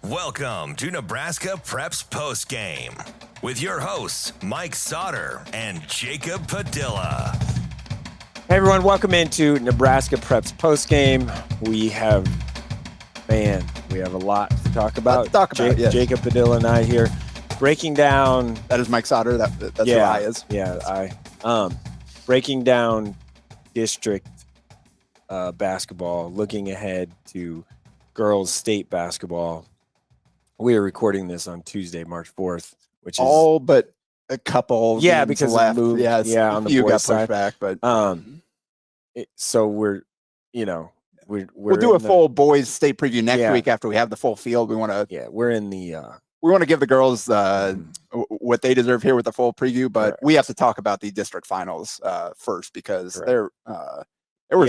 Welcome to Nebraska Preps Postgame with your hosts, Mike Sautter and Jacob Padilla. Hey everyone, welcome into Nebraska Preps Postgame. We have a lot to talk about. Yes. Jacob Padilla and I here breaking down. That is Mike Sautter. That's who I is. Yeah, breaking down district basketball, looking ahead to girls state basketball. We are recording this on Tuesday, March 4th, which is all but a couple. Yeah, because left. Moved, on the you boys' got side. pushed back, but so we're we'll do a full boys state preview next week after we have the full field. We want to we want to give the girls what they deserve here with the full preview, but we have to talk about the district finals first because there were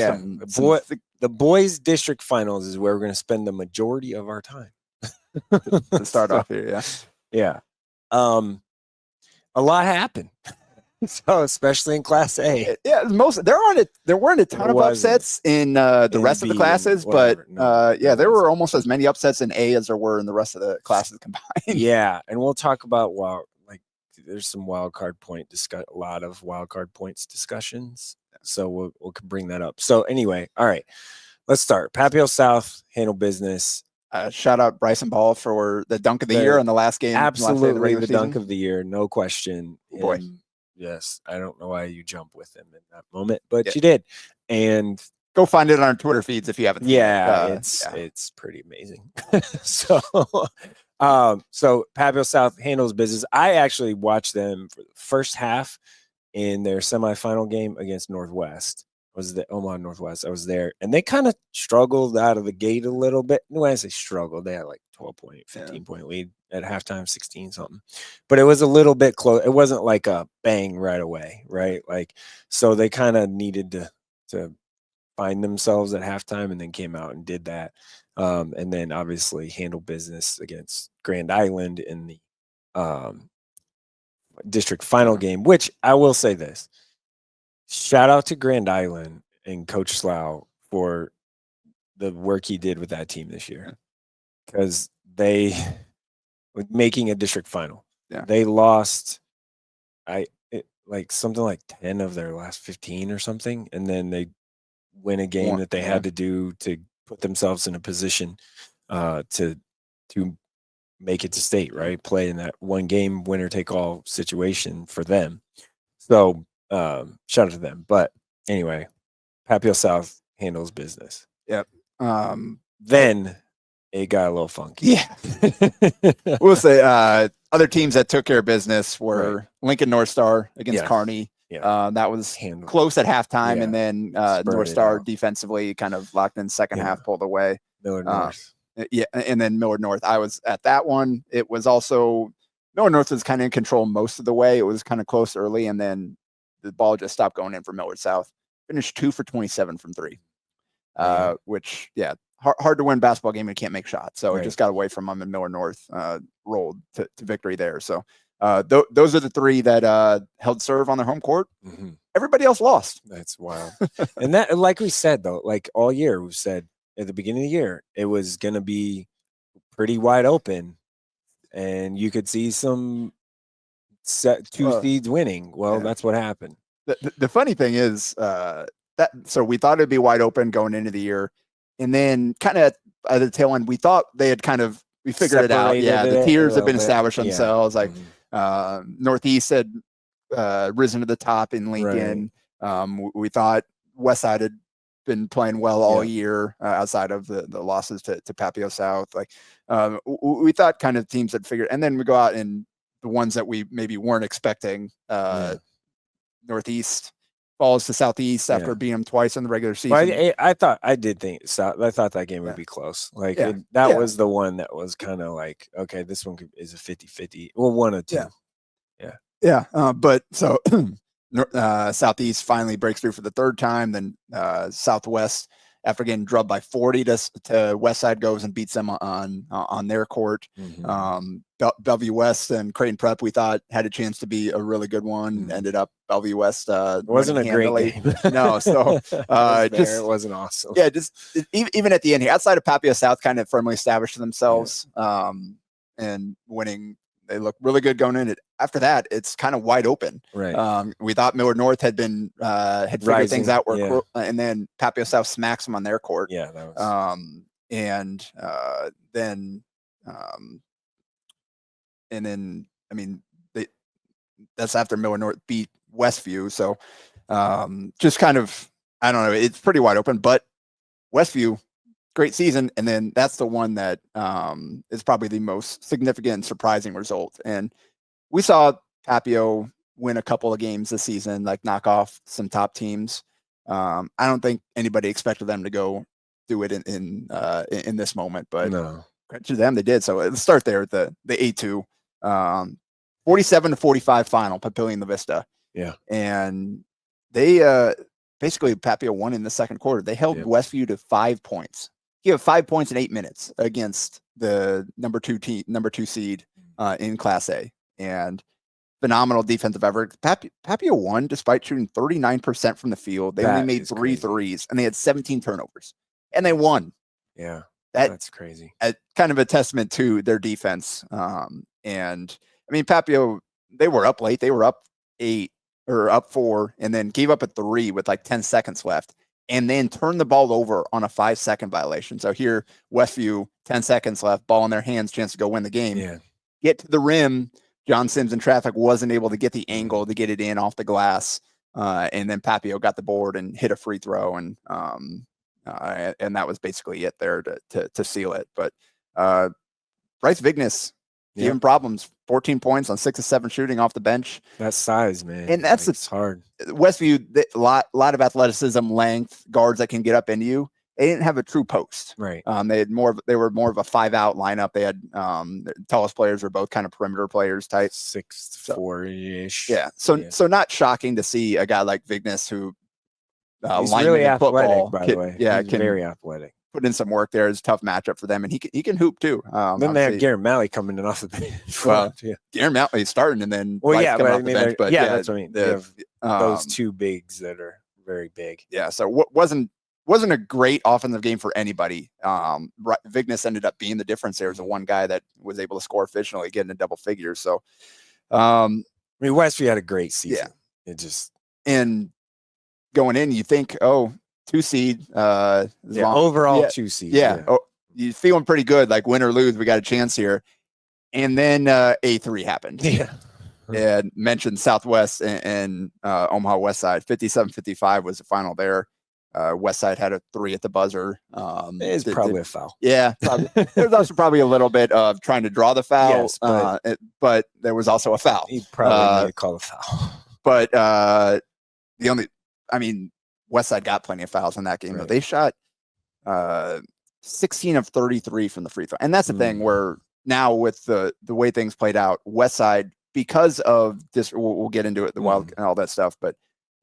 the boys district finals is where we're going to spend the majority of our time. to start off here. A lot happened. So especially in Class A. There weren't a ton of upsets in the rest of the classes, but there were almost as many upsets in A as there were in the rest of the classes combined. Yeah, and we'll talk about there's some a lot of wild card points discussions. So we'll bring that up. So anyway, all right, let's start. Papio South handle business. Shout out Bryson Ball for the dunk of the year in the last game. Absolutely, the dunk of the year, no question. Boy. Yes, I don't know why you jumped with him in that moment, but you did. And go find it on our Twitter feeds if you haven't. It's pretty amazing. So Papio South handles business. I actually watched them for the first half in their semifinal game against Northwest. Was the Omaha Northwest. I was there, and they kind of struggled out of the gate a little bit. When I say struggled, they had like 12-point, 15-point lead at halftime, 16 something. But it was a little bit close. It wasn't like a bang right away, right? So they kind of needed to find themselves at halftime, and then came out and did that. And then obviously handle business against Grand Island in the district final game, which I will say this. Shout out to Grand Island and Coach Slough for the work he did with that team this year, because they were making a district final. Yeah. They lost something like 10 of their last 15 or something, and then they win a game that they had to do to put themselves in a position to make it to state, right? Play in that one game winner take all situation for them. So shout out to them. But anyway, Papio South handles business. Yep. Then it got a little funky. Yeah. We'll say other teams that took care of business were Lincoln North Star against Kearney. Yeah. That was close at halftime, and then North Star defensively kind of locked in second half, pulled away. Millard North. And then Millard North. I was at that one. It was also Millard North was kind of in control most of the way. It was kind of close early, and then the ball just stopped going in for Millard South. Finished 2 for 27 from three, which hard to win basketball game and can't make shots. So it just got away from them, and Millard North rolled to victory there. So those are the three that held serve on their home court. Mm-hmm. Everybody else lost. That's wild. And that, like we said though, like all year we've said at the beginning of the year, it was going to be pretty wide open, and you could see some two seeds winning. Well, that's what happened. The funny thing is so we thought it'd be wide open going into the year, and then kind of at the tail end, we thought they had we figured it out. Yeah, the tiers have been established themselves. Like Northeast had risen to the top in Lincoln. Right. We thought Westside had been playing well all year outside of the losses to Papio South. We thought kind of teams had figured, and then we go out and the ones that we maybe weren't expecting. Northeast falls to Southeast after beating them twice in the regular season. Well, I thought that game would be close. That was the one that was kind of like, okay, this one is a 50-50. Well, 1 or 2. But so Southeast finally breaks through for the third time. Then Southwest after getting drubbed by 40 to Westside goes and beats them on their court. Bellevue West and Creighton Prep, we thought had a chance to be a really good one. Ended up Bellevue West it wasn't a great game. No, so it wasn't awesome. Yeah, even at the end here, outside of Papio South, kind of firmly established themselves and winning. They look really good going in. After that, it's kind of wide open. Right. We thought Millard North had been had figured things out, and then Papio South smacks them on their court. Yeah, that was. And then I mean, that's after Millard North beat Westview. So just kind of, I don't know. It's pretty wide open, but Westview, great season. And then that's the one that is probably the most significant and surprising result. And we saw Papio win a couple of games this season, like knock off some top teams. I don't think anybody expected them to go do it in this moment, but no. To them, they did. So let's start there at the 8-2, 47-45 final, Papillion La Vista. Yeah. And they basically Papio won in the second quarter. They held Westview to 5 points. He had 5 points in 8 minutes against the number two seed in Class A, and phenomenal defensive effort. Papio won despite shooting 39% from the field. They only made 3 threes, and they had 17 turnovers, and they won. Yeah, that's crazy. Kind of a testament to their defense. And I mean, Papio, they were up late. They were up 8 or up 4, and then gave up a 3 with like 10 seconds left, and then turned the ball over on a 5-second violation. So here, Westview, 10 seconds left, ball in their hands, chance to go win the game. Yeah. Get to the rim. John Sims in traffic wasn't able to get the angle to get it in off the glass. And then Papio got the board and hit a free throw. And that was basically it there to seal it. But Bryce Vignes gave him problems. 14 points on 6 of 7 shooting off the bench. That size, man. And that's it's hard. Westview, a lot of athleticism, length, guards that can get up into you. They didn't have a true post. Right. They were more of a 5-out lineup. They had the tallest players were both kind of perimeter players type. 6'4"-ish. Yeah. So not shocking to see a guy like Vignes who he's really athletic, football, by the way. Yeah, he's very athletic. Put in some work there. It's a tough matchup for them, and he can hoop too. Then they have Garrett Malley coming in off the bench. Well, Garrett Malley starting, and then but off the bench. But that's what I mean. They have those two bigs that are very big. Yeah. So wasn't a great offensive game for anybody. Vignes ended up being the difference. There was the one guy that was able to score efficiently, getting in double figures. So, I mean, Westview had a great season. Yeah. And going in, you think, 2 seed. Overall 2 seed. Yeah. Oh, you're feeling pretty good, like win or lose, we got a chance here. And then A3 happened. Yeah. And mentioned Southwest and Omaha West Side. 57-55 was the final there. West Side had a 3 at the buzzer. It's probably a foul. Yeah. Probably. There was also probably a little bit of trying to draw the foul, yes, but there was also a foul. He probably need to call a foul. But Westside got plenty of fouls in that game, but they shot 16 of 33 from the free throw. And that's the thing where now with the way things played out, Westside, because of this, we'll get into it, the wild and all that stuff, but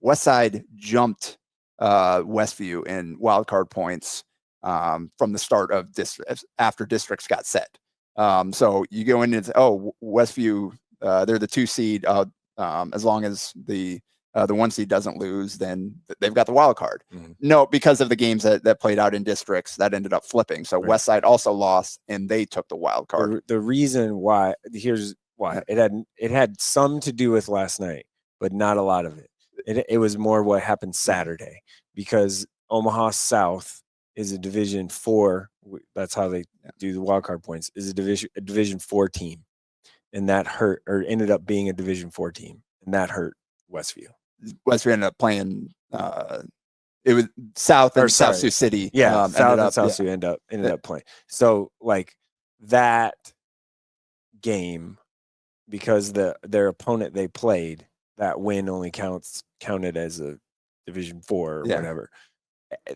Westside jumped Westview in wild card points from the start of after districts got set. So you go in and say, Westview, they're the 2 seed. As long as the 1 seed doesn't lose, then they've got the wild card. No, because of the games that played out in districts, that ended up flipping. So Westside also lost, and they took the wild card. The reason why, here's why. It had some to do with last night, but not a lot of it. It was more what happened Saturday, because Omaha South is a Division 4. That's how they do the wild card points. Is a Division 4 team, and that hurt, or ended up being a Division 4 team, and that hurt Westview. Westview ended up playing. It was South and South Sioux City. Yeah, South and South Sioux ended up playing. So like that game, because their opponent they played, that win only counted as a Division 4 or whatever.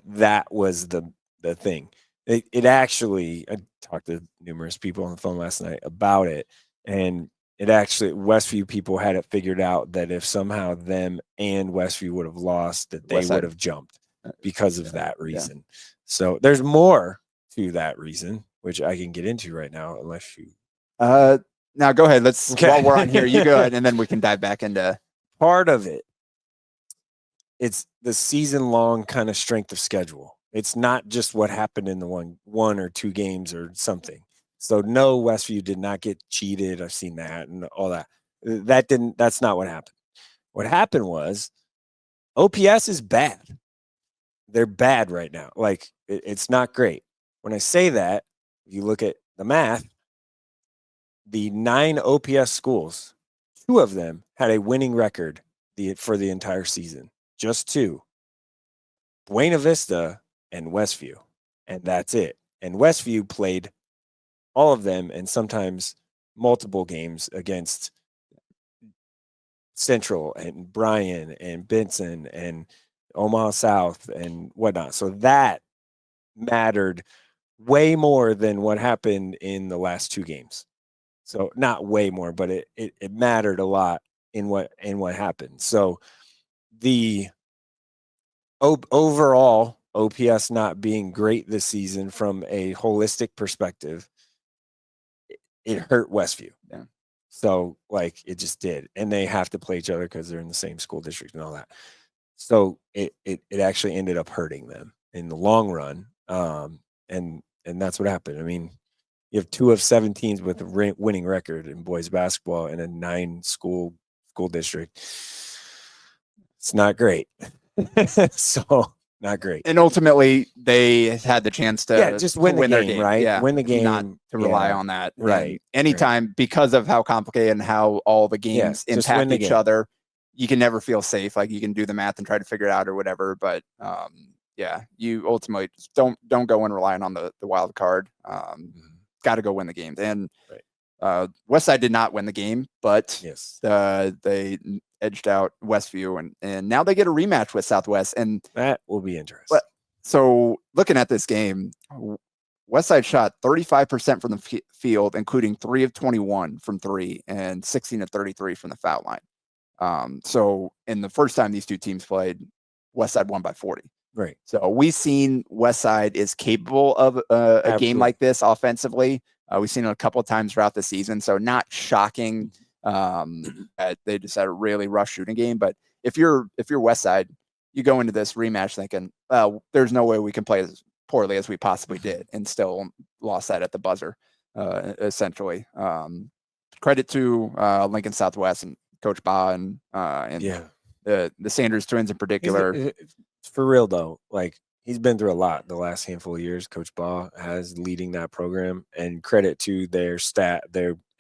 That was the thing. It actually, I talked to numerous people on the phone last night about it, and it actually, Westview people had it figured out that if somehow them and Westview would have lost, that they would have jumped. because of that reason. Yeah. So there's more to that reason, which I can get into right now, unless you. Now go ahead. While we're on here, you go ahead, and then we can dive back into part of it. It's the season-long kind of strength of schedule. It's not just what happened in the one or two games or something. So no, Westview did not get cheated. I've seen that and all that. That's not what happened. What happened was OPS is bad. They're bad right now. Like, it's not great. When I say that, if you look at the math, the 9 OPS schools, 2 of them had a winning record for the entire season. Just 2. Buena Vista and Westview. And that's it. And Westview played all of them and sometimes multiple games against Central and Bryan and Benson and Omaha South and whatnot. So that mattered way more than what happened in the last 2 games. So not way more, but it mattered a lot in what happened. So the overall OPS not being great this season from a holistic perspective, it hurt Westview. Yeah. So like it just did. And they have to play each other because they're in the same school district and all that. So it actually ended up hurting them in the long run. And that's what happened. I mean, you have 2 of 7 teams with a winning record in boys basketball in a 9 school district. It's not great. So not great. And ultimately, they had the chance to just win the their game, right? Yeah, win the game, not to rely on that, right? And anytime, because of how complicated and how all the games impact each other, you can never feel safe. Like, you can do the math and try to figure it out or whatever, but you ultimately don't go in relying on the wild card. Got to go win the games. And Westside did not win the game, but they edged out Westview, and now they get a rematch with Southwest, and that will be interesting. So looking at this game, Westside shot 35% from the field, including 3 of 21 from 3 and 16 of 33 from the foul line. So in the first time these two teams played, Westside won by 40. Right. So we've seen Westside is capable of a game like this offensively. We've seen it a couple of times throughout the season. So not shocking. They just had a really rough shooting game. But if you're Westside, you go into this rematch thinking, there's no way we can play as poorly as we possibly did, and still lost that at the buzzer, essentially. Credit to Lincoln Southwest and Coach Ba and the Sanders twins in particular. For real though, like, he's been through a lot the last handful of years. Coach Ba has leading that program, and credit to their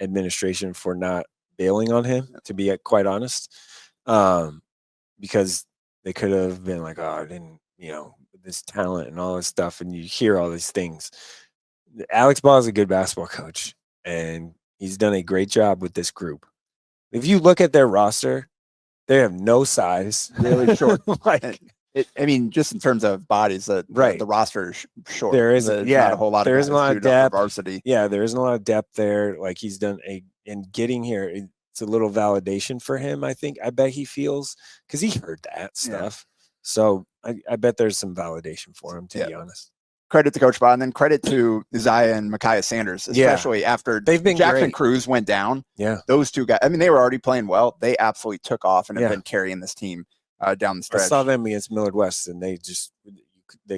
administration for not bailing on him, to be quite honest, because they could have been like, oh, I didn't, this talent and all this stuff, and you hear all these things. Alex Ba is a good basketball coach, and he's done a great job with this group. If you look at their roster, they have no size, really short. Just in terms of bodies, the roster is short. There is not a whole lot. There isn't a lot of depth. Varsity. Yeah, there isn't a lot of depth there. Like, he's done in getting here. It's a little validation for him. I bet he feels, because he heard that stuff. So I bet there's some validation for him, to be honest. Credit to Coach Ba, and then credit to Isaiah and Micaiah Sanders, especially after Jackson Cruz went down. Yeah, those two guys. I mean, they were already playing well. They absolutely took off and have been carrying this team down the stretch. I saw them against Millard West, and they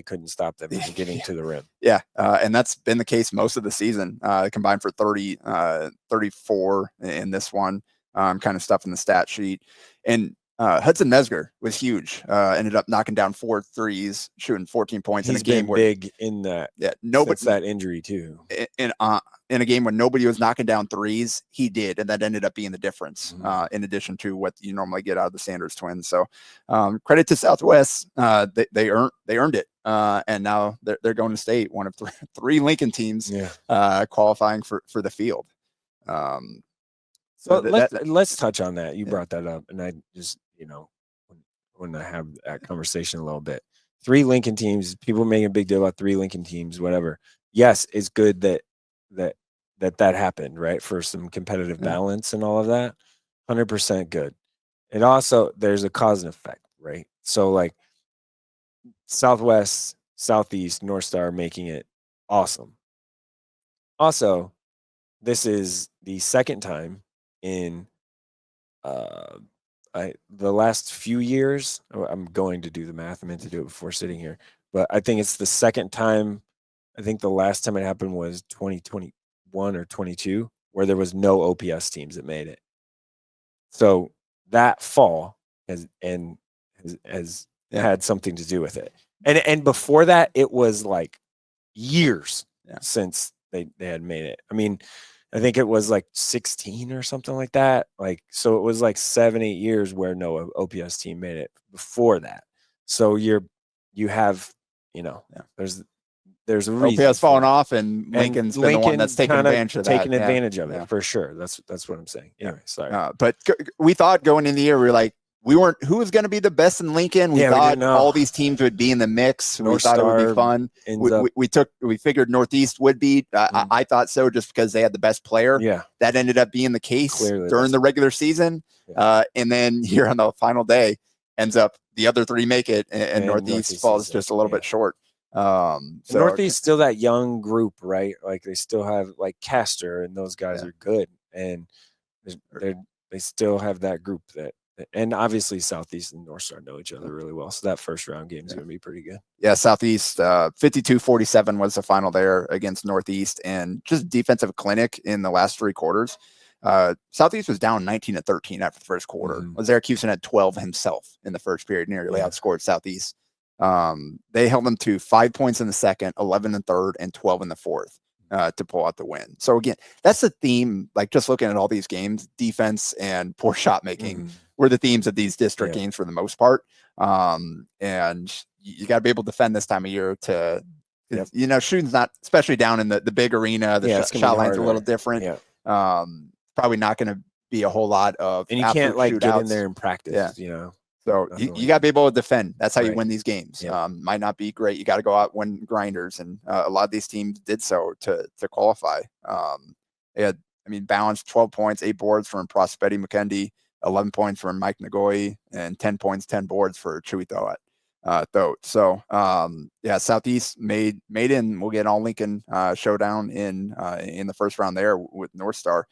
couldn't stop them from getting to the rim. Yeah, and that's been the case most of the season. Combined for 34 in this one, kind of stuff in the stat sheet. And Hudson Mesger was huge. Ended up knocking down 4 threes, shooting 14 points in a game where big in that. Yeah, nobody that injury too. In a game when nobody was knocking down threes, he did, and that ended up being the difference. In addition to what you normally get out of the Sanders twins. So credit to Southwest. They earned it, and now they're going to state, one of 3 Lincoln teams qualifying for the field. So let's touch on that. You brought that up, and I just want to have that conversation a little bit. 3 Lincoln teams. People making a big deal about 3 Lincoln teams. Whatever. Yes, it's good that happened, right? For some competitive balance and all of that. 100% good. And also, there's a cause and effect, right? So, like, Southwest, Southeast, North Star making it awesome. Also, this is the second time in the last few years. I'm going to do the math. I meant to do it before sitting here, but I think it's the second time. I think the last time it happened was 2021 or 22, where there was no OPS teams that made it. So that fall has had something to do with it. And before that, it was like years since they had made it. I mean, I think it was like 16 or something like that. Like, so it was like 7-8 years where no OPS team made it before that. So you have, there's a reason OPS falling off, and Lincoln's been the one that's taking advantage of that. Taking advantage of it for sure. That's what I'm saying. Anyway, sorry. But we thought going in the year, we were like, who was going to be the best in Lincoln? We thought all these teams would be in the mix. We thought it would be fun. We figured Northeast would be. I thought so, just because they had the best player. Yeah, that ended up being the case during the regular season. Yeah. And then here on the final day, ends up the other three make it, and Northeast falls just a little bit short. So Northeast still that young group, right? Like they still have like Castor, and those guys are good, and they still have that group that. And obviously Southeast and North Star know each other really well. So that first round game is going to be pretty good. Yeah, Southeast 52-47 was the final there against Northeast, and just defensive clinic in the last three quarters. Southeast was down 19-13 after the first quarter. Zaracusan had 12 himself in the first period, nearly outscored Southeast. They held them to 5 points in the second, 11 in the third, and 12 in the fourth. To pull out the win. So again, that's the theme. Like just looking at all these games, defense and poor shot making were the themes of these district games for the most part. And you got to be able to defend this time of year. Shooting's not, especially down in the big arena. The shot line's a little different. Yeah. Probably not going to be a whole lot of. And you can't like get in there and practice. So you got to be able to defend. That's how you win these games. Might not be great. You got to go out and win grinders, and a lot of these teams did so to qualify. They had, balanced 12 points, 8 boards from Prospetti McKendy, 11 points from Mike Nagoy, and 10 points, 10 boards for Chewy Thoat. So Southeast made in. We'll get all Lincoln showdown in the first round there with North Star.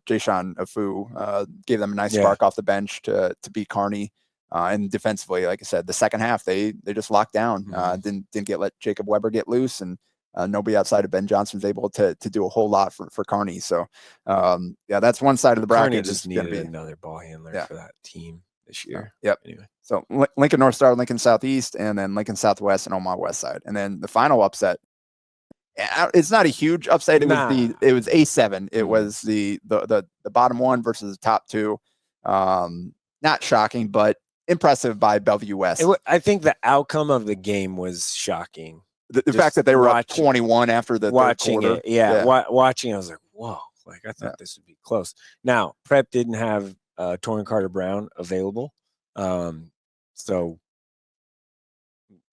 Jason Afu gave them a nice spark off the bench to beat Kearney. And defensively, like I said, the second half they just locked down. Didn't let Jacob Weber get loose, and nobody outside of Ben Johnson was able to do a whole lot for Kearney. So that's one side of the bracket. Kearney just needed another ball handler for that team this year. Anyway, so Lincoln North Star, Lincoln Southeast, and then Lincoln Southwest and Omaha West Side, and then the final upset. It's not a huge upset. It was A7. It was the bottom one versus the top two. Not shocking, but impressive by Bellevue West. I think the outcome of the game was shocking. The fact that they were up 21 after the watching third quarter. Watching, I was like, whoa! Like I thought this would be close. Now, Prep didn't have Torrin Carter-Brown available, so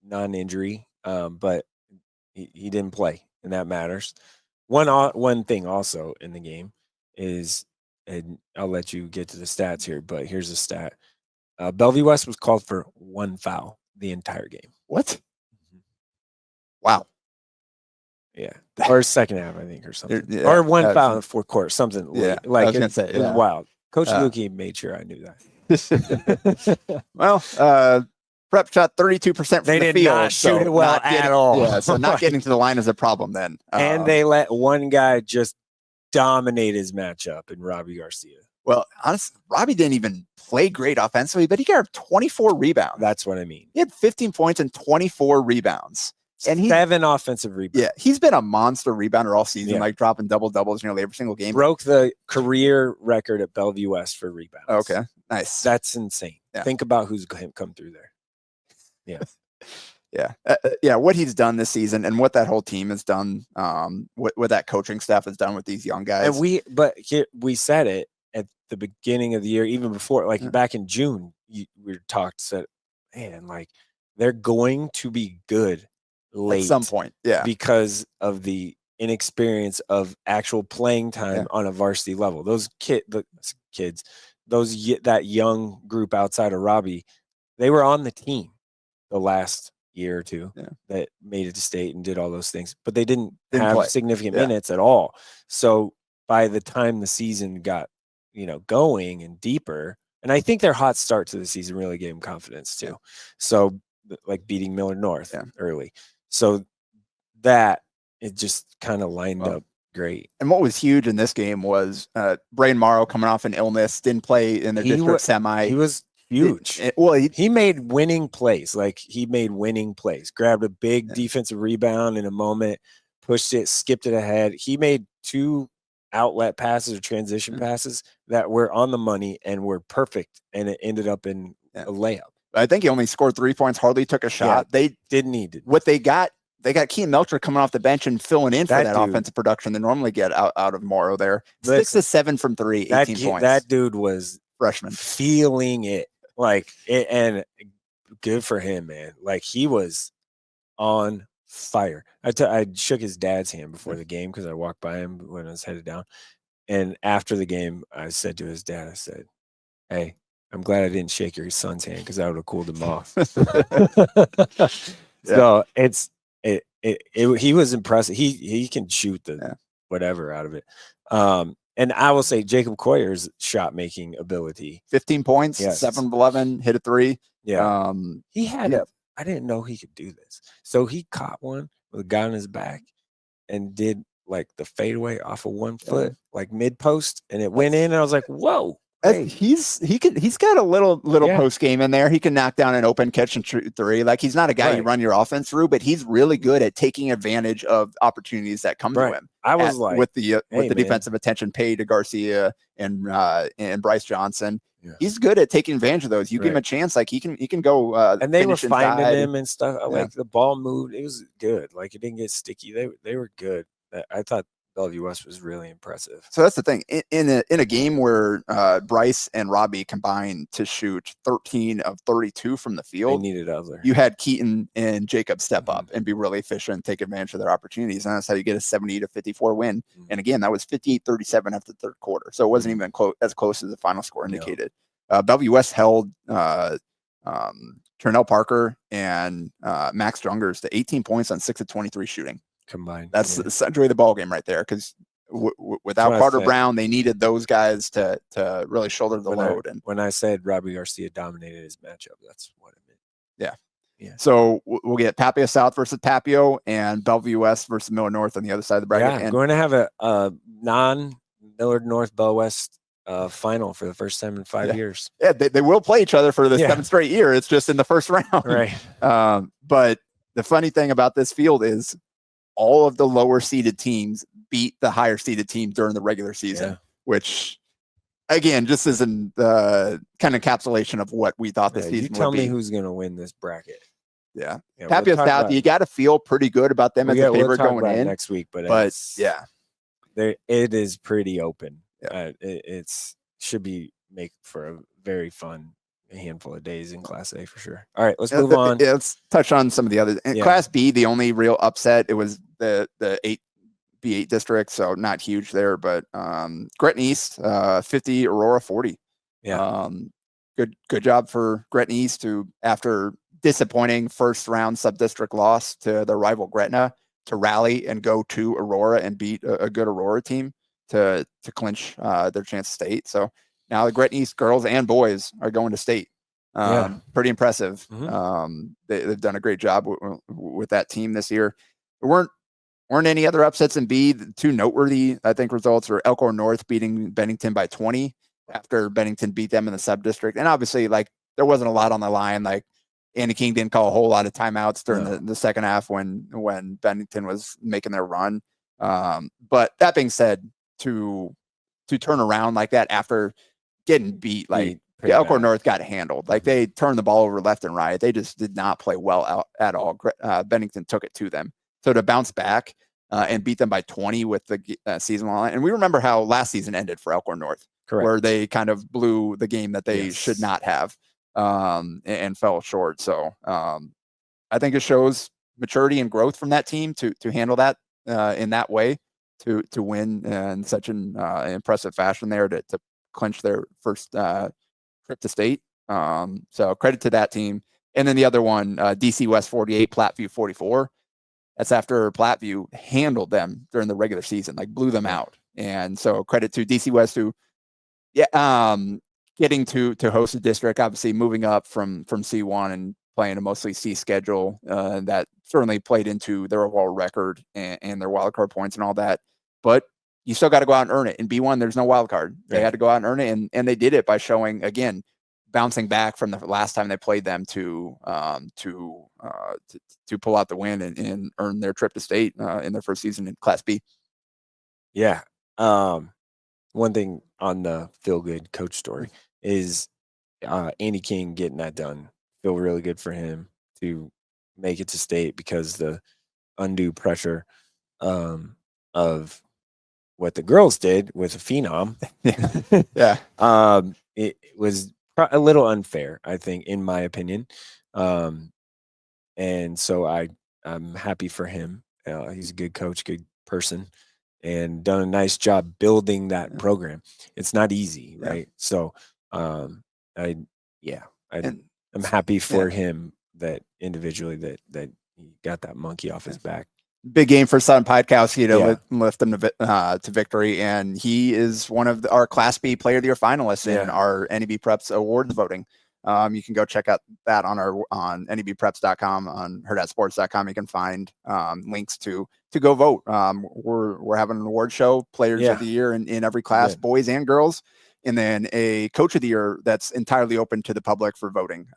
non-injury, but he didn't play. And that matters. One thing also in the game is, and I'll let you get to the stats here, but here's a stat. Bellevue West was called for 1 foul the entire game. What? Wow. Yeah. Or second half, I think, or something. Or 1 foul in the fourth quarter, something. Yeah. Like I was gonna say, it was wild. Coach Lukey made sure I knew that. Well, Prep shot 32% from the field. They did not shoot it well at all. Yeah, so not getting to the line is a problem then. And they let one guy just dominate his matchup in Robbie Garcia. Well, honestly, Robbie didn't even play great offensively, but he got 24 rebounds. That's what I mean. He had 15 points and 24 rebounds. And 7 offensive rebounds. Yeah, he's been a monster rebounder all season, like dropping double-doubles nearly every single game. Broke the career record at Bellevue West for rebounds. Okay, nice. That's insane. Yeah. Think about who's come through there. Yeah. What he's done this season and what that whole team has done, what that coaching staff has done with these young guys. And we said it at the beginning of the year, even before, like back in June, said, man, like they're going to be good late at some point. Yeah. Because of the inexperience of actual playing time on a varsity level. Those kids, that young group outside of Robbie, they were on the team. the last year or two that made it to state and did all those things, but they didn't have play significant minutes at all. So by the time the season got, going and deeper, and I think their hot start to the season really gave them confidence too. So like beating Millard North early. So that it just kind of lined up great. And what was huge in this game was Braden Morrow coming off an illness, didn't play in the district semi. He was huge. He made winning plays. Like he made winning plays. Grabbed a big defensive rebound in a moment, pushed it, skipped it ahead. He made 2 outlet passes or transition passes that were on the money and were perfect, and it ended up in a layup. I think he only scored 3 points, hardly took a shot. They didn't need it. What they got Keaton Melcher coming off the bench and filling in for that offensive production they normally get out of Morrow there. 6 of 7 from 3, 18 points. That dude was freshman feeling it. Like it, and good for him, man. Like he was on fire. I shook his dad's hand before the game because I walked by him when I was headed down. And after the game, I said to his dad, I said, "Hey, I'm glad I didn't shake your son's hand because I would have cooled him off." So he was impressive. He can shoot the whatever out of it. And I will say Jacob Coyer's shot making ability. 15 points, 7 of 11, hit a 3. Yeah. He had I didn't know he could do this. So he caught one with a guy on his back and did like the fadeaway off of 1 foot, like mid post, and it went in. And I was like, whoa. Hey. He's got a little post game in there. He can knock down an open catch and shoot 3. Like he's not a guy you run your offense through, but he's really good at taking advantage of opportunities that come to him. I was like, with the defensive attention paid to Garcia and Bryce Johnson. Yeah. He's good at taking advantage of those. You give him a chance, like he can go. And they were finding him and stuff. Like the ball moved. It was good. Like it didn't get sticky. They were good. I thought Bellevue West was really impressive. So that's the thing. In a game where Bryce and Robbie combined to shoot 13 of 32 from the field, they needed other. You had Keaton and Jacob step up and be really efficient, take advantage of their opportunities, and that's how you get a 70-54 win. And again, that was 58-37 after the third quarter, so it wasn't even as close as the final score indicated. Bellevue West held Turnell Parker and Max Jungers to 18 points on 6 of 23 shooting. Combined. That's essentially the ball game right there, because without Carter Brown, they needed those guys to really shoulder the load. And when I said Robbie Garcia dominated his matchup, that's what it meant. Yeah. So we'll get Papio South versus Papio and Bellevue West versus Millard North on the other side of the bracket. Yeah, and going to have a non-Millard North Bell West final for the first time in 5 years. Yeah, they will play each other for the 7th straight year. It's just in the first round. Right. But the funny thing about this field is all of the lower seeded teams beat the higher seeded team during the regular season, which again, just is an kind of encapsulation of what we thought this season would be. Tell me who's going to win this bracket. Yeah. Papio South, you got to feel pretty good about them as a favorite going in next week, but it is pretty open. Yeah. It should be make for a very fun handful of days in Class A for sure. All right, let's move on. Let's touch on some of the others. In Class B, the only real upset, it was the 8B8 district, so not huge there, but Gretna East 50, Aurora 40. Yeah. Good job for Gretna East to, after disappointing first round sub-district loss to the rival Gretna, to rally and go to Aurora and beat a good Aurora team to clinch their chance to state. So now the Gretna East girls and boys are going to state. Pretty impressive. They've done a great job with that team this year. There weren't any other upsets in B. The two noteworthy, I think, results are Elkhorn North beating Bennington by 20 after Bennington beat them in the sub-district. And obviously, like, there wasn't a lot on the line. Like, Andy King didn't call a whole lot of timeouts during the second half when Bennington was making their run. But that being said, to turn around like that after getting beat, like Elkhorn North got handled. Like, they turned the ball over left and right. They just did not play well out at all. Bennington took it to them. So to bounce back and beat them by 20 with the season line. And we remember how last season ended for Elkhorn North, where they kind of blew the game that they should not have and fell short. So I think it shows maturity and growth from that team to handle that in that way, to win in such an impressive fashion there to clinch their first trip to state. So credit to that team. And then the other one, DC West 48, Platteview 44. That's after Platteview handled them during the regular season, like blew them out. And so credit to DC West, who, getting to host a district, obviously moving up from C1 and playing a mostly C schedule, that certainly played into their overall record and their wild card points and all that. But you still got to go out and earn it. In B1, there's no wild card. They had to go out and earn it, and they did it by showing, again, bouncing back from the last time they played them to pull out the win and earn their trip to state in their first season in Class B. Yeah. One thing on the feel good coach story is Andy King getting that done. Feel really good for him to make it to state, because the undue pressure of what the girls did with a phenom. It was a little unfair, I think, in my opinion. And so I'm happy for him. He's a good coach, good person, and done a nice job building that program. It's not easy, right? So I'm happy for him that individually that he got that monkey off his back. Big game for Sautter Podkowski to lift them to victory, and he is one of our Class B Player of the Year finalists in our NEBPREPS awards voting. You can go check out that on NEBPREPS.com, on HurrdatSports.com. You can find links to go vote. We're having an award show, Players of the Year in every class, boys and girls, and then a Coach of the Year that's entirely open to the public for voting.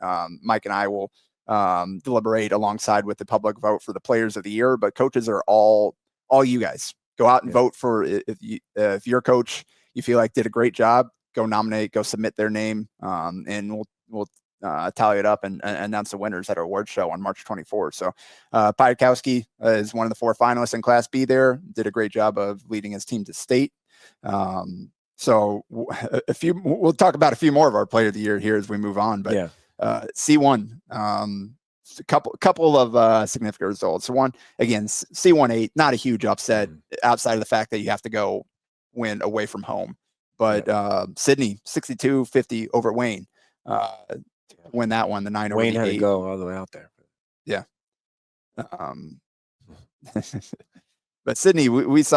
Mike and I will deliberate alongside with the public vote for the Players of the Year, but coaches are all you guys. Go out and vote for, if your coach you feel like did a great job, go nominate, go submit their name, and we'll tally it up and announce the winners at our award show on March 24th. So Podkowski is one of the 4 finalists in Class B there, did a great job of leading his team to state. So we'll talk about a few more of our Player of the Year here as we move on, but C1, a couple of significant results. So one, again, C1-8, not a huge upset outside of the fact that you have to go win away from home. But Sydney 62-50 over Wayne, win that one. The 9 Wayne over had to go all the way out there. Yeah. But Sydney, we've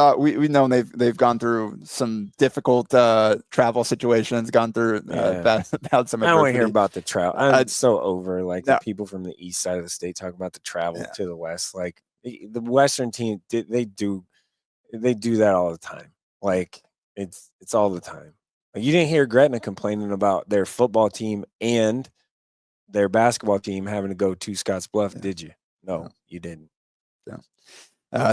known they've gone through some difficult travel situations, gone through about some. I don't want to hear about the travel. I'm so over the people from the east side of the state talk about the travel to the west. Like the Western team, they do that all the time. Like it's all the time. Like, you didn't hear Gretna complaining about their football team and their basketball team having to go to Scottsbluff, did you? No, you didn't. Yeah.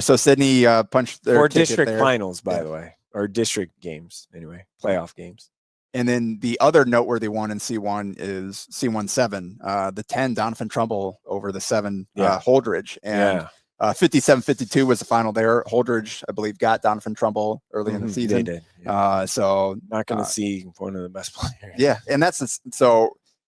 So Sydney punched their district finals, by the way, or district games anyway, playoff games. And then the other noteworthy one in C1 is C1-7, the 10 Donovan Trumbull over the 7 Holdridge, and 57-52 was the final there. Holdridge, I believe, got Donovan Trumbull early in the season. They did. So not going to see one of the best players. Yeah, and so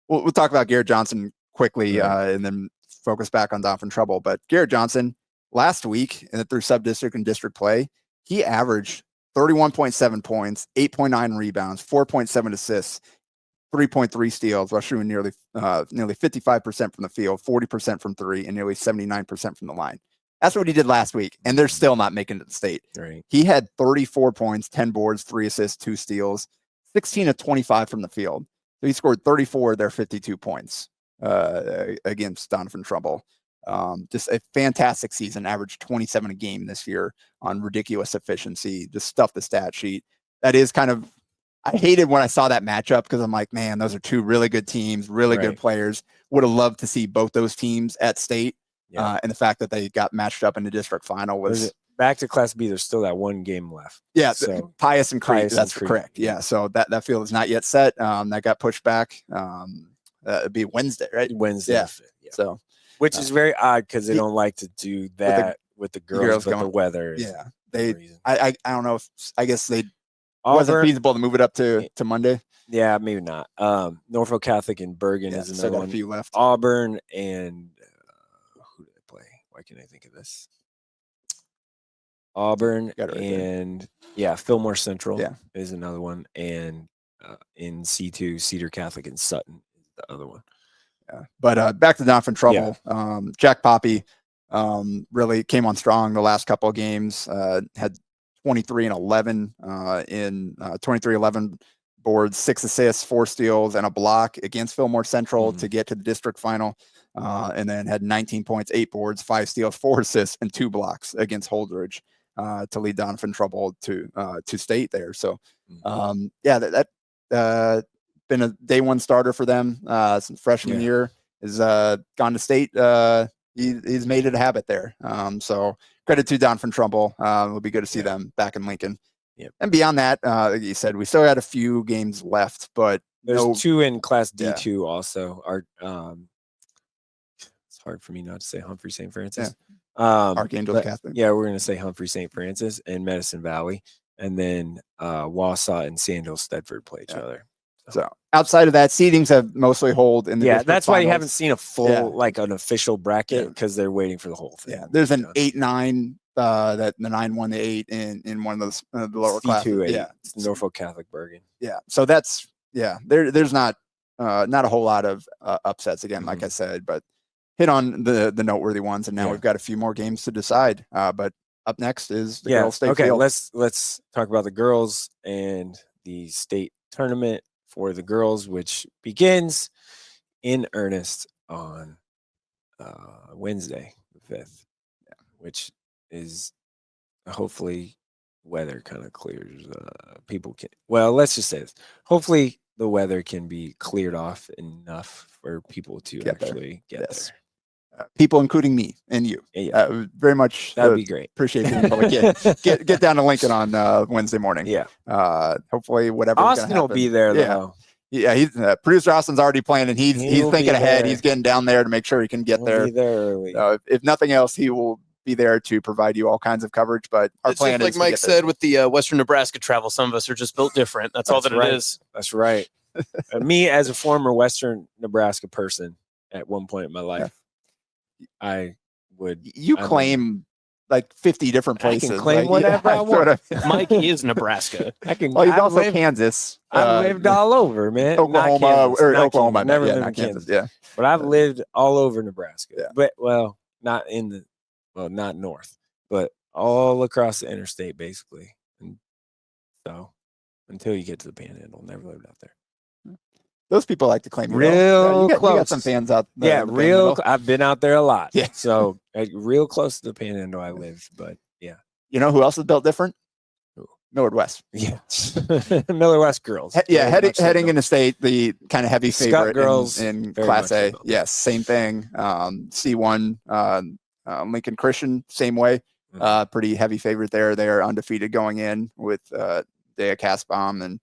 we'll talk about Garrett Johnson quickly, and then focus back on Donovan Trumbull. But Garrett Johnson, last week through sub-district and district play, he averaged 31.7 points, 8.9 rebounds, 4.7 assists, 3.3 steals, while shooting nearly 55% from the field, 40% from 3, and nearly 79% from the line. That's what he did last week, and they're still not making it to state. Right. He had 34 points, 10 boards, 3 assists, 2 steals, 16 of 25 from the field. So he scored 34 of their 52 points against Donovan Trumbull. Just a fantastic season, averaged 27 a game this year on ridiculous efficiency, just stuffed the stat sheet. That is kind of, I hated when I saw that matchup, because I'm like, man, those are 2 really good teams, really good players. Would have loved to see both those teams at state. And the fact that they got matched up in the district final was back to Class B. There's still that 1 game left. Yeah. So Pius and Crete, that's correct. Yeah. So that field is not yet set. That got pushed back. It'd be Wednesday, right? Wednesday. Yeah. So, which is very odd, because they don't like to do that with the girls, but the weather. Yeah. I don't know if, I guess they wasn't feasible to move it up to Monday. Yeah, maybe not. Norfolk Catholic and Bergen is another one. A few left. Auburn and who did they play? Why can't I think of this? Auburn and Fillmore Central is another one, and in C2, Cedar Catholic and Sutton is the other one. Yeah. But back to Doniphan Trouble. Yeah. Jack Poppy really came on strong the last couple of games. Had 23 and 11 in 23-11 boards, 6 assists, 4 steals, and a block against Fillmore Central to get to the district final. And then had 19 points, 8 boards, 5 steals, 4 assists, and 2 blocks against Holdridge to lead Doniphan Trouble to state there. So, that been a day one starter for them since freshman year. Is gone to state. He's made it a habit there. So credit to Doniphan Trouble. It'll be good to see them back in Lincoln. Yep. And beyond that, like you said, we still had a few games left, but there's 2 in Class D2 also. It's hard for me not to say Humphrey St. Francis. Archangel Catholic. Yeah, we're going to say Humphrey St. Francis and Medicine Valley. And then Wausau and Sandhill Stedford play each other. So outside of that, seedings have mostly hold in the that's finals. why you haven't seen a full like an official bracket because they're waiting for the whole thing. Yeah, there's an 8-9 that the 9 won the 8 in one of those the lower classes. Yeah, it's Norfolk Catholic Bergen. Yeah, so that's there's not a whole lot of upsets again, like I said, but hit on the noteworthy ones, and now we've got a few more games to decide. But up next is the girls' state field. Let's talk about the girls and the state tournament for the girls, which begins in earnest on Wednesday, the 5th, which is hopefully weather kind of clears. Let's just say this. Hopefully the weather can be cleared off enough for people to get there. People, including me and you, very much. That would be great. Appreciate being able to get down to Lincoln on Wednesday morning. Yeah. Hopefully, whatever. Austin will be there though. Yeah, he's producer Austin's already planning. He's thinking ahead. He's getting down there to make sure he can get there. Be there early. If nothing else, he will be there to provide you all kinds of coverage. But our plan is, like Mike said, with the Western Nebraska travel, some of us are just built different. That's all that it is. That's right. Me, as a former Western Nebraska person, at one point in my life. I would. You claim like 50 different places. I can claim whatever I want. Mike is Nebraska. He's also Kansas. I've lived all over, man. Oklahoma. Never lived in Kansas. Yeah, but I've lived all over Nebraska. Yeah. But not not north, but all across the interstate, basically. And so until you get to the Panhandle, never lived out there. Those people like to claim real close. You got some fans out there. Yeah, I've been out there a lot. Yeah. So real close to the Panhandle I lived, but yeah. You know who else is built different? Millard West. Yeah. Millard West girls. Heading into state, the kind of heavy favorite girls in Class A. Yes, same thing. C1, Lincoln Christian, same way. Pretty heavy favorite there. They're undefeated going in with Dea Kasbaum and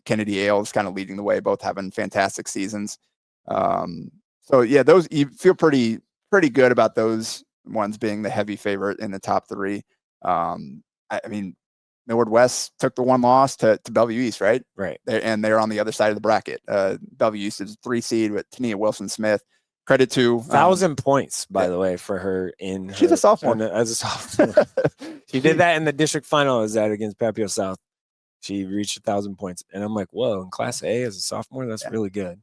Kennedy Ailes kind of leading the way, both having fantastic seasons. Those, you feel pretty good about those ones being the heavy favorite in the top 3. Millard West took the 1 loss to Bellevue East, right? Right. They're on the other side of the bracket. Bellevue East is 3 seed with Tania Wilson-Smith. Credit to 1,000 points, by the way, for her in. She's a sophomore. As a sophomore, she did that in the district final. Is that against Papio South? She reached 1,000 points, and I'm like, whoa! In Class A as a sophomore, that's really good.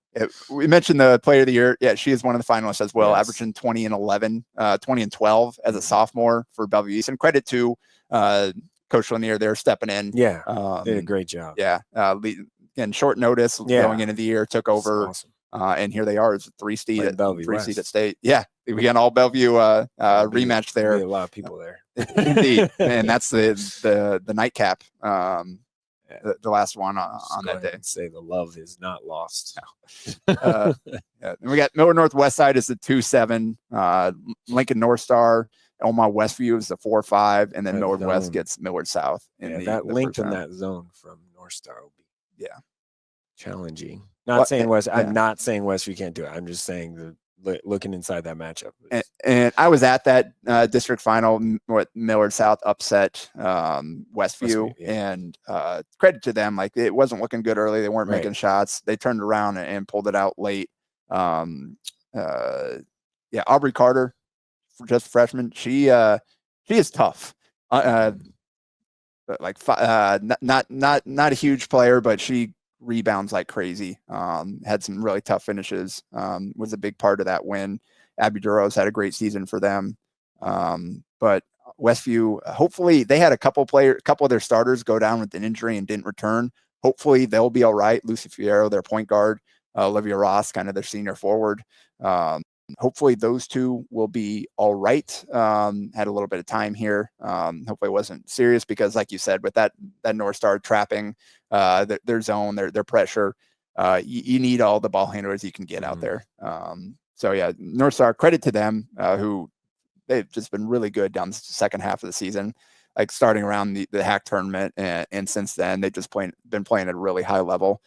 We mentioned the Player of the Year. Yeah, she is one of the finalists as well, averaging 20 and 11, 20 and 12 as a sophomore for Bellevue East. And credit to Coach Lanier there stepping in. Yeah, did a great job. Yeah, again, short notice going into the year, took over, awesome. And here they are, it's a 3 seed at state. Yeah, we got all Bellevue rematch there. A lot of people there, indeed, and that's the nightcap. The last one on that day. Say the love is not lost. No. And we got Millard Northwest side is the 2-7. Lincoln North Star, Omaha Westview is the 4-5, and then Millard West gets Millard South. That length in that zone from North Star will be challenging. I'm not saying Westview can't do it. I'm just saying looking inside that matchup. And I was at that district final with Millard South upset Westview, and credit to them. Like, it wasn't looking good early. They weren't making shots. They turned around and pulled it out late. Aubrey Carter, just freshman. She is tough. Not a huge player, but she rebounds like crazy. Had some really tough finishes. Was a big part of that win. Abby Duros had a great season for them. But Westview, hopefully they had a couple of their starters go down with an injury and didn't return. Hopefully they'll be all right. Lucy Fierro, their point guard, Olivia Ross, kind of their senior forward. Hopefully those two will be all right. Had a little bit of time here. Hopefully it wasn't serious because, like you said, with that North Star trapping their zone, their pressure, you need all the ball handlers you can get out there. So yeah, North Star, credit to them, who they've just been really good down the second half of the season, like starting around the HAC tournament, and since then they've just been playing at a really high level.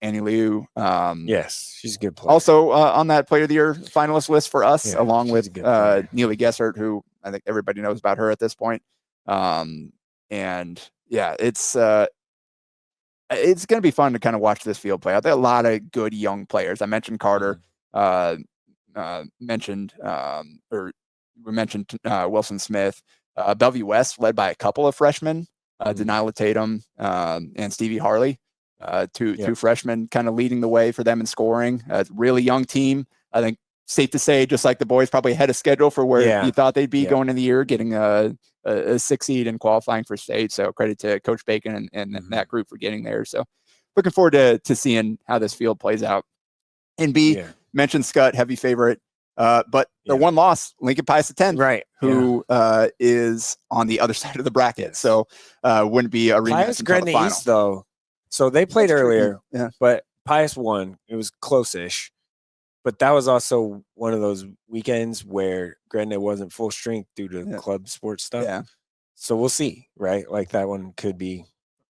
Annie Liu, yes, she's a good player. Also on that Player of the Year finalist list for us, along with Neely Gessert, who I think everybody knows about her at this point. And yeah, it's going to be fun to kind of watch this field play out. There are a lot of good young players. I mentioned Carter, we mentioned Wilson Smith, Bellevue West, led by a couple of freshmen, Denilah Tatum and Stevie Harley. Two freshmen kind of leading the way for them in scoring. Really young team. I think safe to say, just like the boys, probably ahead of schedule for where you thought they'd be going in the year, getting a 6 seed and qualifying for state. So credit to Coach Bacon and that group for getting there. So looking forward to seeing how this field plays out. And B, mentioned Scott, heavy favorite. But their one loss, Lincoln Pius X, right? Who is on the other side of the bracket. So wouldn't be a rematch until the final. East, though. So they played earlier, but Pius won. It was close-ish. But that was also one of those weekends where Gretna wasn't full strength due to club sports stuff. Yeah. So we'll see, right? Like that one could be.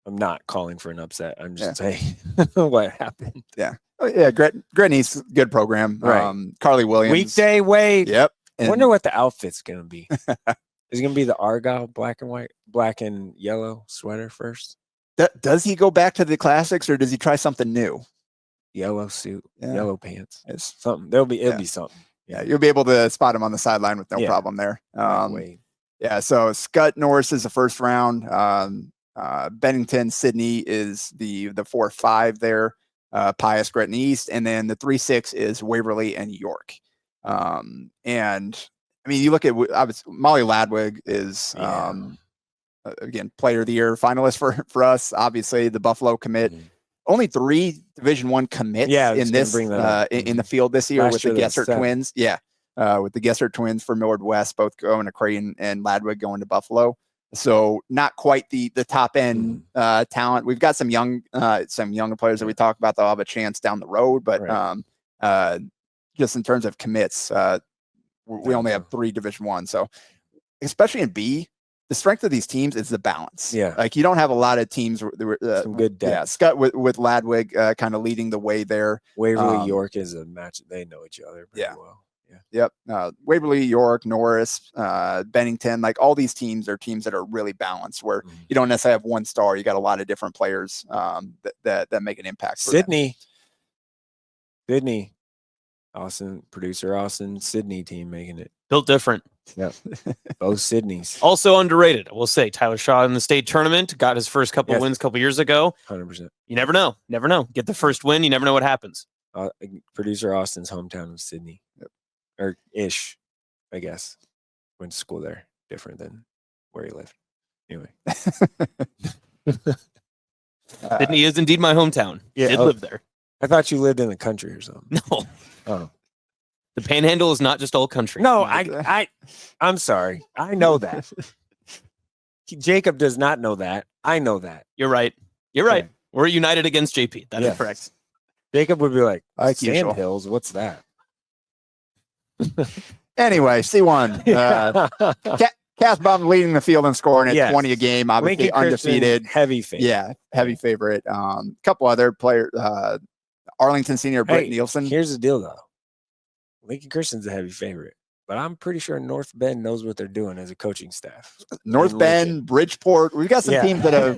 I'm not calling for an upset. I'm just saying what happened. Yeah. Oh, yeah. Gretna East, good program. Right. Carly Williams. Weekday Wade. Yep. I wonder what the outfit's going to be. Is it going to be the Argyle black and yellow sweater first? Does he go back to the classics or does he try something new? Yellow suit, yellow pants. It's something. It'll be something. Yeah, you'll be able to spot him on the sideline with no problem there. Yeah, so Scott Norris is the first round. Bennington, Sydney is the 4-5 there. Pius, Gretna East, and then the 3-6 is Waverly and York. And I mean, you look at Molly Ladwig is again Player of the Year finalist for us. Obviously, the Buffalo commit. Only 3 Division I commits in this in the field this year with the Gessert twins. With the Gessert twins for Millard West, both going to Creighton and Ladwig going to Buffalo. So not quite the top end talent. We've got some younger players that we talk about that'll have a chance down the road, but just in terms of commits, we only have 3 Division I. So especially in B, the strength of these teams is the balance. Yeah. Like you don't have a lot of teams. Some good depth. Yeah. Scott with Ladwig kind of leading the way there. Waverly York is a match. They know each other pretty well. Yeah. Yep. Waverly, York, Norris, Bennington, like all these teams are teams that are really balanced where you don't necessarily have one star. You got a lot of different players that make an impact. Sydney, Austin, producer Austin, Sydney team making it. Built different. Yeah. Both Sydneys. Also underrated, I will say. Tyler Shaw in the state tournament got his first couple wins a couple years ago. 100%. You never know. Get the first win. You never know what happens. Producer Austin's hometown was Sydney. Or ish, I guess. Went to school there. Different than where he lived. Anyway. Sydney is indeed my hometown. Yeah, Did live there. I thought you lived in the country or something. No. Oh. The Panhandle is not just all country. No, I'm sorry. I know that. Jacob does not know that. I know that. You're right. Okay. We're united against JP. That is correct. Jacob would be like, Sand Hills, what's that? Anyway, C1. Casbom leading the field and scoring at 20 a game, obviously undefeated. Heavy favorite. Yeah, heavy favorite. Couple other players. Arlington senior Britt Nielsen. Here's the deal, though. Lincoln Christian's a heavy favorite, but I'm pretty sure North Bend knows what they're doing as a coaching staff. North Bend, Bridgeport. We've got some teams that have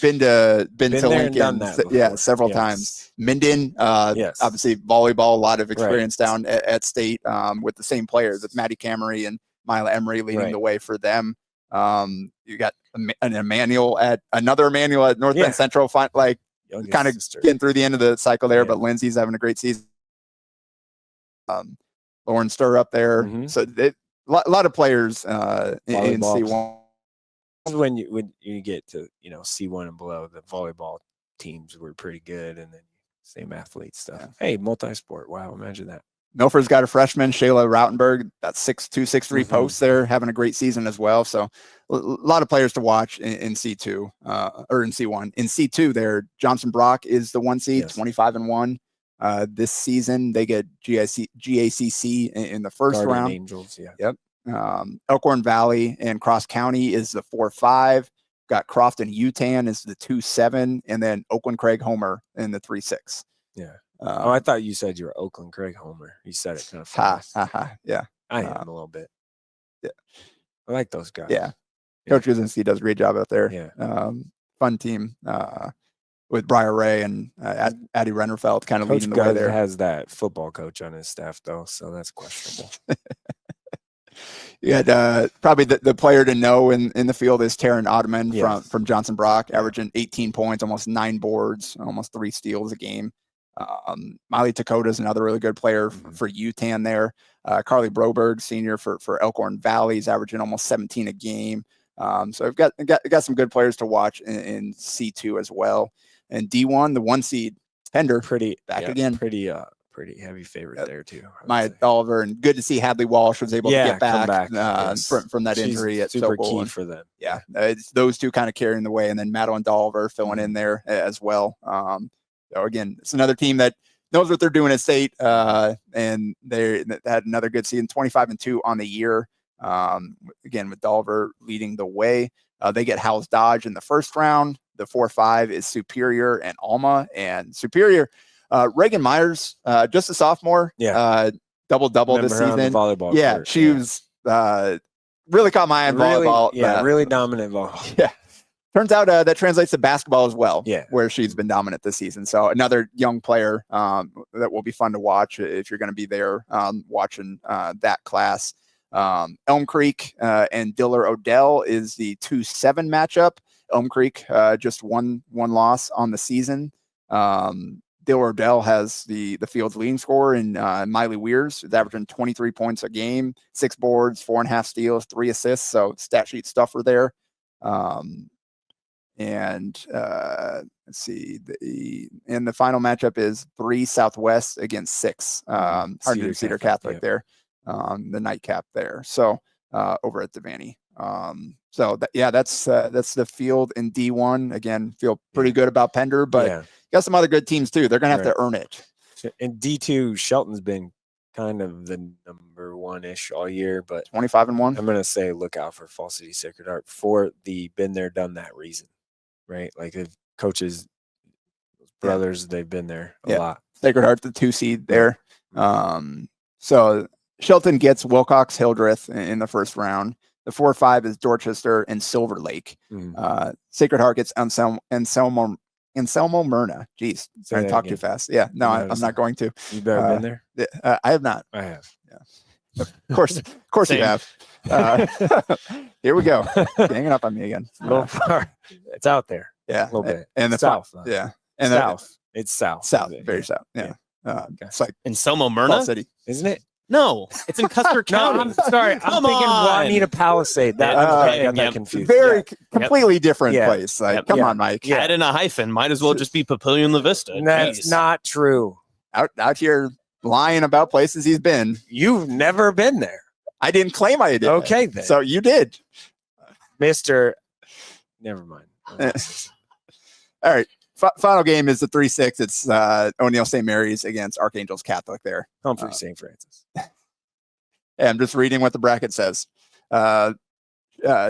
been to Lincoln, several times. Minden, obviously volleyball, a lot of experience down at state with the same players, with Maddie Camery and Mila Emery leading the way for them. You got another Emmanuel at North Bend Central. kind of getting through the end of the cycle there, but Lindsay's having a great season. Lauren Stir up there. So a lot of players in C1. When you get to C1 and below, the volleyball teams were pretty good, and then same athlete stuff. Yeah. Hey, multi-sport. Wow, imagine that. Milford's got a freshman, Shayla Rautenberg, that's 6'2", 6'3" posts there, having a great season as well. So a lot of players to watch in C2 or in C1. In C2 there, Johnson Brock is the 1 seed, 25-1. This season they get GACC in the first Garden round. Angels, yeah. Yep. Elkhorn Valley and Cross County is the 4-5. Got Crofton Utan is the 2-7, and then Oakland Craig Homer in the 3-6. Yeah. I thought you said you were Oakland Craig Homer. You said it kind of fast. Yeah. I am a little bit. Yeah. I like those guys. Yeah. Coach Kuzinski does a great job out there. Yeah. Fun team with Briar Ray and Addie Rennerfeld kind of leading the way there. Has that football coach on his staff, though, so that's questionable. You had probably the player to know in the field is Taryn Ottoman from Johnson Brock, averaging 18 points, almost 9 boards, almost 3 steals a game. Miley Takota is another really good player for UTAN there. Carly Broberg, senior for Elkhorn Valley, is averaging almost 17 a game. So we've got some good players to watch in C2 as well. And D1, the 1 seed, Pender, again. Pretty heavy favorite there too. Maya Oliver, and good to see Hadley Walsh was able to get back from that injury at super Sokol. Key for them. Yeah, it's those two kind of carrying the way, and then Madeline Oliver filling in there as well. So again, it's another team that knows what they're doing at state, and they had another good season, 25-2 on the year. Again, with Oliver leading the way, they get Howells Dodge in the first round. The 4-5 is Superior and Alma, and Superior. Reagan Myers, just a sophomore, double-double this season. Volleyball court. She was really caught my eye in volleyball. Yeah, really dominant volleyball. Yeah. Turns out that translates to basketball as well, yeah, where she's been dominant this season. So another young player that will be fun to watch if you're going to be there watching that class. Elm Creek and Diller Odell is the 2-7 matchup. Elm Creek just one loss on the season. Diller Odell has the field's leading scorer in Miley Weirs, is averaging 23 points a game, 6 boards, 4.5 steals, 3 assists. So stat sheet stuffer there. Let's see, the final matchup is 3 Southwest against 6 Cedar Catholic there, the nightcap there. So over at Devaney. That's the field in D1. Again, feel pretty good about Pender, but got some other good teams too. They're gonna have to earn it. In D2, Shelton's been kind of the number 1-ish all year, but 25-1. I'm gonna say look out for Fall City Sacred Heart for the been there, done that reason, right? Like if coaches, brothers, they've been there a lot. Sacred Heart, the 2 seed there. So Shelton gets Wilcox Hildreth in the first round. The 4-5 is Dorchester and Silver Lake. Sacred Heart gets Anselmo Myrna. Jeez, sorry to talk too fast. Yeah, no, I'm not going to. You've ever been there? I have not. I have. Yeah. Of course you have. Here we go. Hanging up on me again. A little far. It's out there. Yeah, a little bit. And the south. Yeah, and south. It's south. Very south. Yeah. It's like Anselmo Myrna, City, isn't it? No, it's in Custer County. No, I'm sorry. I'm thinking Juanita Palisade. I got that confused. Completely different place. Like, come on, Mike. Add in a hyphen. Might as well just be Papillion La Vista. That's not true. Out here lying about places he's been. You've never been there. I didn't claim I did. Okay, then. So you did. Mr. Never mind. All right. Final game is the 3-6. It's O'Neill St. Mary's against Archangels Catholic there. Humphrey St. Francis. I'm just reading what the bracket says.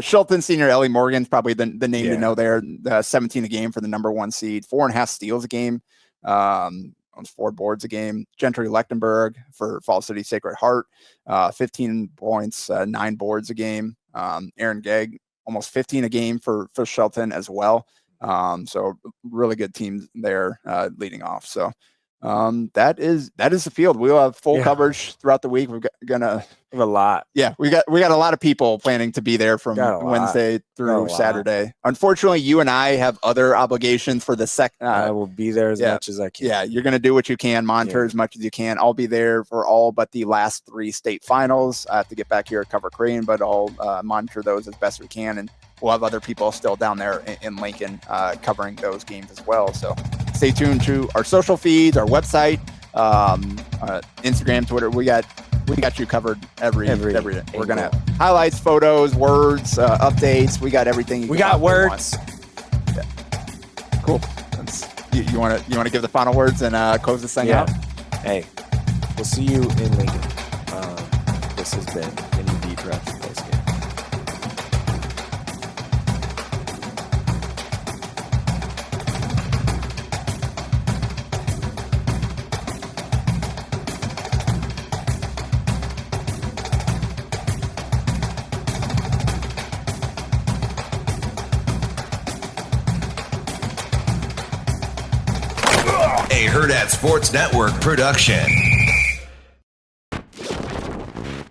Shelton senior Ellie Morgan's probably the name to know there. 17 a game for the number 1 seed. 4.5 steals a game. Owns 4 boards a game. Gentry Lechtenberg for Fall City Sacred Heart. 15 points, 9 boards a game. Aaron Gegg, almost 15 a game for Shelton as well. So really good team there leading off. So That is the field. We'll have full coverage throughout the week. We have a lot. Yeah, we got a lot of people planning to be there from Wednesday through Saturday. Unfortunately, you and I have other obligations for the second. I will be there as much as I can. Yeah, you're going to do what you can, monitor as much as you can. I'll be there for all but the last 3 state finals. I have to get back here to cover Creighton, but I'll monitor those as best we can, and we'll have other people still down there in Lincoln covering those games as well. So stay tuned to our social feeds, our website, Instagram, Twitter. We got you covered every day. We're gonna have highlights, photos, words, updates. We got everything. We got words. Yeah. Cool. You want to give the final words and close this thing out? Hey, we'll see you in Lincoln. This has been NEBPREPS Postgame. A Hurrdat Sports Network production.